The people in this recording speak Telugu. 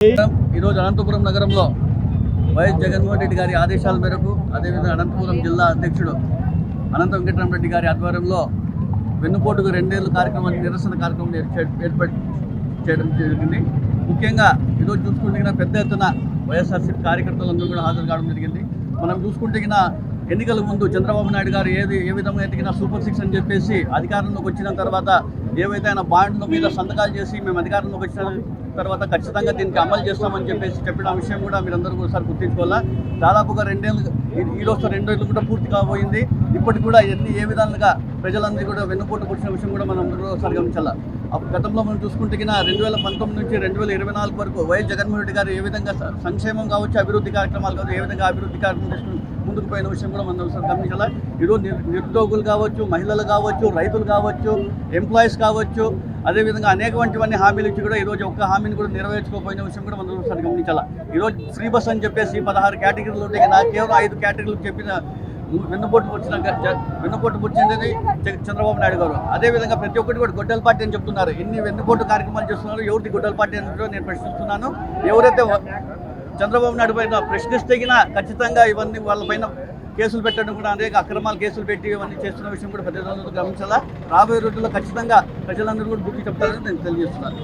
ఈరోజు అనంతపురం నగరంలో వైఎస్ జగన్మోహన్ రెడ్డి గారి ఆదేశాల మేరకు అదేవిధంగా అనంతపురం జిల్లా అధ్యక్షుడు అనంత వెంకటరామరెడ్డి గారి ఆధ్వర్యంలో వెన్నుపోటుకు 2 ఏళ్ల కార్యక్రమాన్ని నిరసన కార్యక్రమం ఏర్పాటు చేయడం జరిగింది. ముఖ్యంగా ఈరోజు చూసుకుంటే పెద్ద ఎత్తున వైఎస్ఆర్సీపీ కార్యకర్తలందరూ కూడా హాజరు కావడం జరిగింది. మనం చూసుకుంటే ఎన్నికల ముందు చంద్రబాబు నాయుడు గారు ఏ విధంగా అయితే సూపర్ 6 అని చెప్పేసి అధికారంలోకి వచ్చిన తర్వాత ఏవైతే ఆయన బాండ్ల మీద సంతకాలు చేసి మేము అధికారంలోకి వచ్చిన తర్వాత ఖచ్చితంగా దీనికి అమలు చేస్తామని చెప్పేసి చెప్పిన విషయం కూడా మీరందరూ ఒకసారి గుర్తించుకోవాలా. దాదాపుగా 2 ఏళ్ళు ఈరోజు 2 ఏళ్ళు కూడా పూర్తి కాబోయింది. ఇప్పటికి కూడా ఏ విధాలుగా ప్రజలందరూ కూడా వెన్నుపోటు వచ్చిన విషయం కూడా మనం అందరూ ఒకసారి గమనించాలి. గతంలో మనం చూసుకుంటే 2019 నుంచి 2024 వరకు వైఎస్ జగన్మోహన్ రెడ్డి గారు ఏ విధంగా సంక్షేమం కావచ్చు, అభివృద్ధి కార్యక్రమాలు కావచ్చు, ఏ విధంగా అభివృద్ధి కార్యక్రమం ముందుకు పోయిన విషయం కూడా మనం ఒకసారి గమనించాలి. ఈరోజు నిరుద్యోగులు కావచ్చు, మహిళలు కావచ్చు, రైతులు కావచ్చు, ఎంప్లాయీస్ కావచ్చు, అదేవిధంగా అనేకవంటివన్నీ హామీలు ఇచ్చి కూడా ఈరోజు ఒక్క హామీని కూడా నెరవేర్చుకోపోయిన విషయం కూడా మనం ఒకసారి గమనించాలి. ఈరోజు ఫ్రీ బస్ అని చెప్పేసి 16 కేటగిరీలు ఉంటే కేవలం 5 కేటగిరీలు చెప్పిన వెన్నుపోటు వచ్చిందని చంద్రబాబు నాయుడు గారు. అదేవిధంగా ప్రతి ఒక్కటి కూడా గొడ్డల పార్టీ అని చెప్తున్నారు. ఇన్ని వెన్నుపోటు కార్యక్రమాలు చేస్తున్నారు. ఎవరికి గొడ్డల పార్టీ అని నేను ప్రశ్నిస్తున్నాను. ఎవరైతే చంద్రబాబు నాయుడు పైన ప్రశ్నిస్తే ఖచ్చితంగా ఇవన్నీ వాళ్ళ పైన కేసులు పెట్టడం కూడా అనేక అక్రమాలు కేసులు పెట్టి ఇవన్నీ చేస్తున్న విషయం కూడా ప్రజలందరూ గమనించాలా. రాబోయే రోజుల్లో ఖచ్చితంగా ప్రజలందరూ కూడా బుద్ధి చెప్తారని నేను తెలియజేస్తున్నాను.